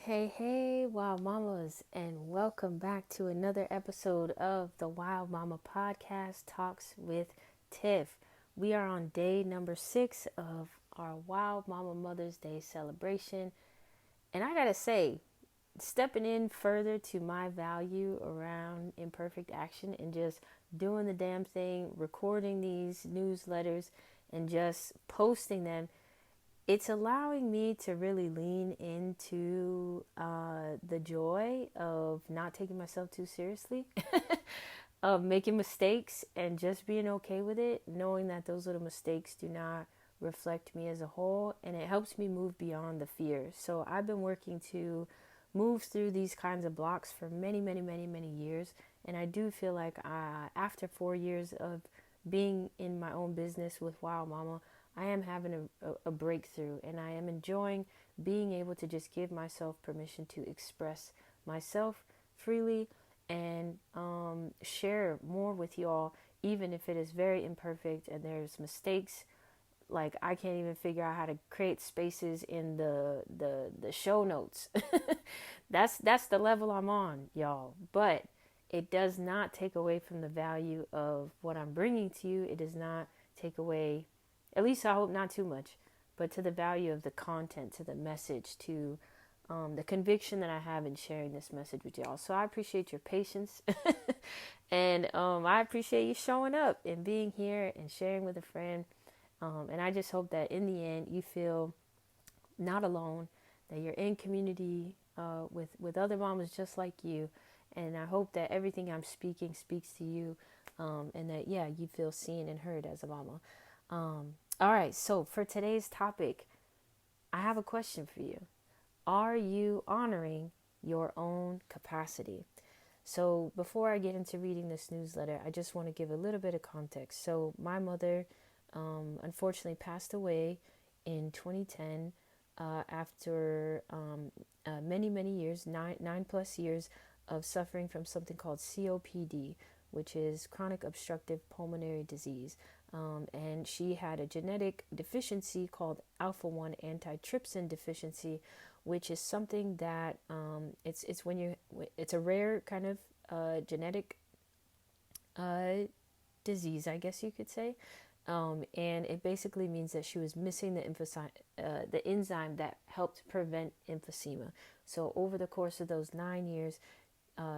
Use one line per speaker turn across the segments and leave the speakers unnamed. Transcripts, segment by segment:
Hey, Wild Mamas, and welcome back to another episode of the Wild Mama Podcast Talks with Tiff. We are on day number 6 of our Wild Mama Mother's Day celebration, and I gotta say, stepping in further to my value around imperfect action and just doing the damn thing, recording these newsletters, and just posting them, it's allowing me to really lean into the joy of not taking myself too seriously, of making mistakes and just being okay with it, knowing that those little mistakes do not reflect me as a whole, and it helps me move beyond the fear. So I've been working to move through these kinds of blocks for many years, and I do feel like after 4 years of being in my own business with Wild Mama, I am having a breakthrough, and I am enjoying being able to just give myself permission to express myself freely and share more with y'all, even if it is very imperfect and there's mistakes. Like, I can't even figure out how to create spaces in the show notes. That's the level I'm on, y'all. But it does not take away from the value of what I'm bringing to you. It does not take away, at least I hope not too much, but to the value of the content, to the message, to the conviction that I have in sharing this message with y'all. So I appreciate your patience. And I appreciate you showing up and being here and sharing with a friend. And I just hope that in the end you feel not alone, that you're in community with other mamas just like you. And I hope that everything I'm speaking speaks to you, and that, yeah, you feel seen and heard as a mama. All right, so for today's topic, I have a question for you. Are you honoring your own capacity? So before I get into reading this newsletter, I just want to give a little bit of context. So my mother unfortunately passed away in 2010 after many years, nine plus years of suffering from something called COPD, which is chronic obstructive pulmonary disease. And she had a genetic deficiency called alpha 1 antitrypsin deficiency, which is something that it's when you it's a rare kind of genetic uh, disease, I guess you could say. And it basically means that she was missing the enzyme that helped prevent emphysema. So over the course of those 9 years,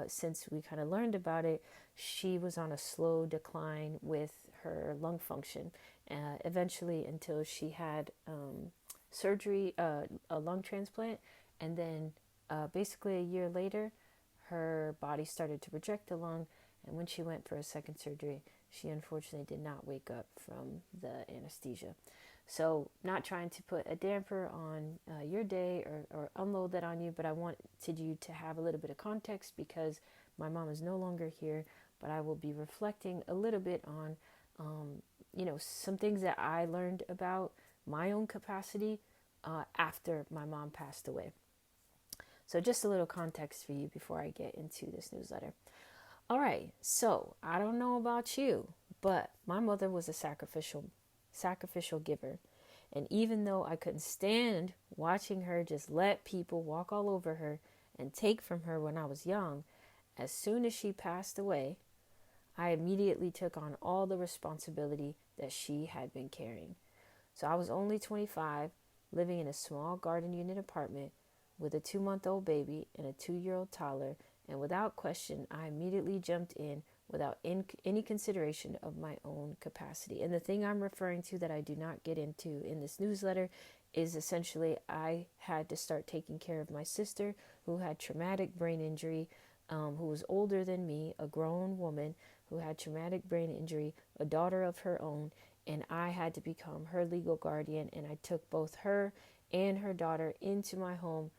since we kind of learned about it, she was on a slow decline with her lung function, eventually until she had surgery, a lung transplant, and then basically a year later, her body started to reject the lung, and when she went for a second surgery, she unfortunately did not wake up from the anesthesia. So, not trying to put a damper on your day or unload that on you, but I wanted you to have a little bit of context because my mom is no longer here, but I will be reflecting a little bit on, some things that I learned about my own capacity after my mom passed away. So, just a little context for you before I get into this newsletter. All right, so I don't know about you, but my mother was a sacrificial giver. And even though I couldn't stand watching her just let people walk all over her and take from her when I was young, as soon as she passed away, I immediately took on all the responsibility that she had been carrying. So I was only 25, living in a small garden unit apartment with a 2-month-old baby and a 2-year-old toddler, and without question, I immediately jumped in without any consideration of my own capacity. And the thing I'm referring to that I do not get into in this newsletter is essentially I had to start taking care of my sister who had traumatic brain injury, who was older than me, a grown woman who had traumatic brain injury, a daughter of her own, and I had to become her legal guardian, and I took both her and her daughter into my home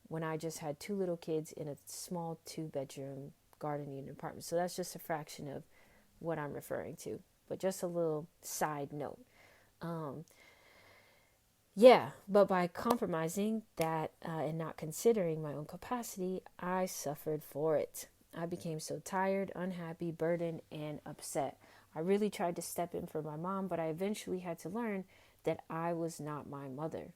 when I just had 2 little kids in a small 2-bedroom garden unit apartment. So that's just a fraction of what I'm referring to, but just a little side note. Yeah, but by compromising that and not considering my own capacity, I suffered for it. I became so tired, unhappy, burdened, and upset. I really tried to step in for my mom, but I eventually had to learn that I was not my mother.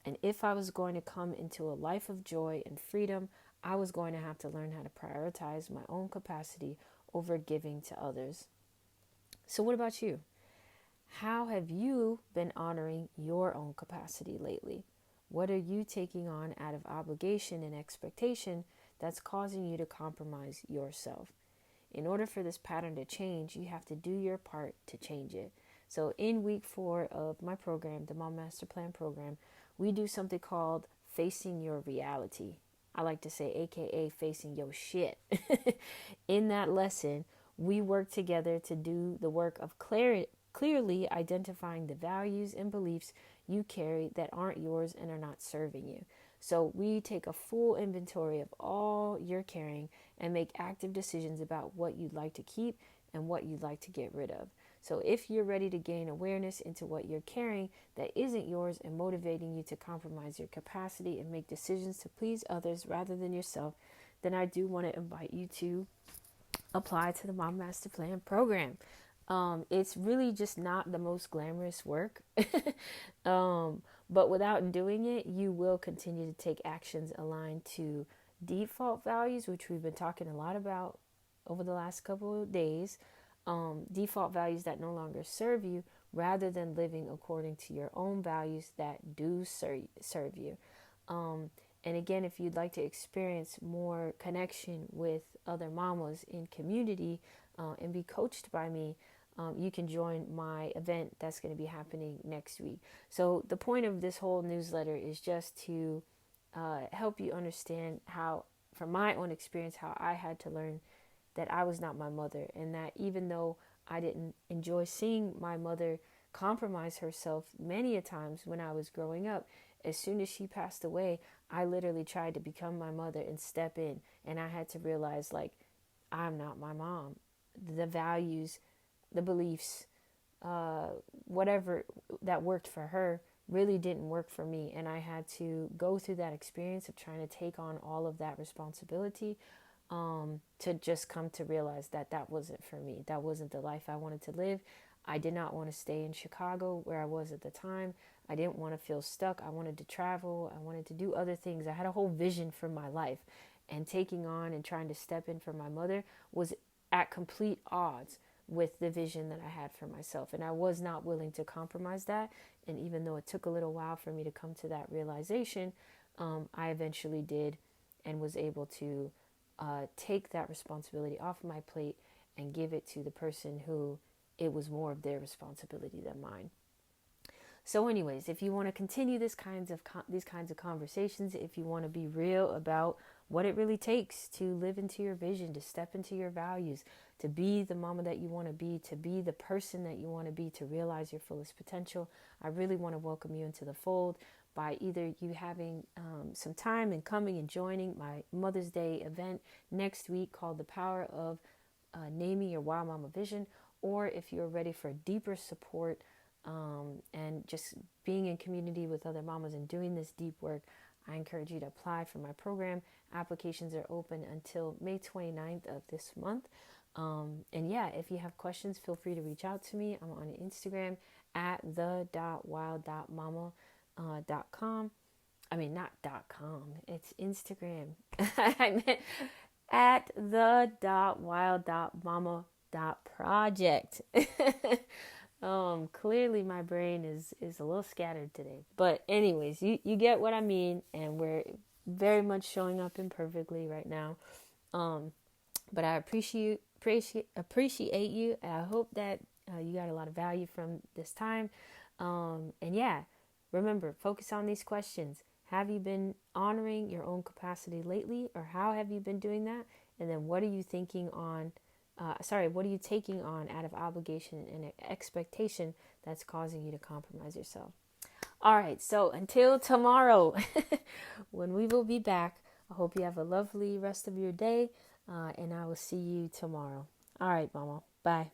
And if I was going to come into a life of joy and freedom, I was going to have to learn how to prioritize my own capacity over giving to others. So, what about you? How have you been honoring your own capacity lately? What are you taking on out of obligation and expectation that's causing you to compromise yourself? In order for this pattern to change, you have to do your part to change it. So, in week 4 of my program, the Mom Master Plan program, we do something called facing your reality. I like to say, AKA facing your shit. In that lesson, we work together to do the work of clearly identifying the values and beliefs you carry that aren't yours and are not serving you. So we take a full inventory of all you're carrying and make active decisions about what you'd like to keep and what you'd like to get rid of. So if you're ready to gain awareness into what you're carrying that isn't yours and motivating you to compromise your capacity and make decisions to please others rather than yourself, then I do want to invite you to apply to the Mom Master Plan program. It's really just not the most glamorous work, but without doing it, you will continue to take actions aligned to default values, which we've been talking a lot about over the last couple of days. Default values that no longer serve you, rather than living according to your own values that do serve you. And again, if you'd like to experience more connection with other mamas in community and be coached by me, you can join my event that's going to be happening next week. So the point of this whole newsletter is just to help you understand how, from my own experience, how I had to learn that I was not my mother, and that even though I didn't enjoy seeing my mother compromise herself many a times when I was growing up, as soon as she passed away, I literally tried to become my mother and step in, and I had to realize, like, I'm not my mom. The values, the beliefs, whatever that worked for her really didn't work for me. And I had to go through that experience of trying to take on all of that responsibility to just come to realize that that wasn't for me. That wasn't the life I wanted to live. I did not want to stay in Chicago where I was at the time. I didn't want to feel stuck. I wanted to travel. I wanted to do other things. I had a whole vision for my life. And taking on and trying to step in for my mother was at complete odds with the vision that I had for myself. And I was not willing to compromise that. And even though it took a little while for me to come to that realization, I eventually did and was able to take that responsibility off my plate and give it to the person who it was more of their responsibility than mine. So anyways, if you want to continue these kinds of conversations, if you want to be real about what it really takes to live into your vision, to step into your values, to be the mama that you want to be the person that you want to be, to realize your fullest potential, I really want to welcome you into the fold by either you having some time and coming and joining my Mother's Day event next week called The Power of Naming Your Wild Mama Vision, or if you're ready for deeper support and just being in community with other mamas and doing this deep work, I encourage you to apply for my program. Applications are open until May 29th of this month. And yeah, if you have questions, feel free to reach out to me. I'm on Instagram at the.wild.mama.com. I mean, not .com, it's Instagram. I meant at the.wild.mama.project. Clearly my brain is a little scattered today. But anyways, you get what I mean, and we're very much showing up imperfectly right now. But I appreciate you. And I hope that you got a lot of value from this time. And yeah, remember, focus on these questions. Have you been honoring your own capacity lately, or how have you been doing that? And then what are you taking on out of obligation and expectation that's causing you to compromise yourself? All right, so until tomorrow, when we will be back, I hope you have a lovely rest of your day, and I will see you tomorrow. All right, Mama. Bye.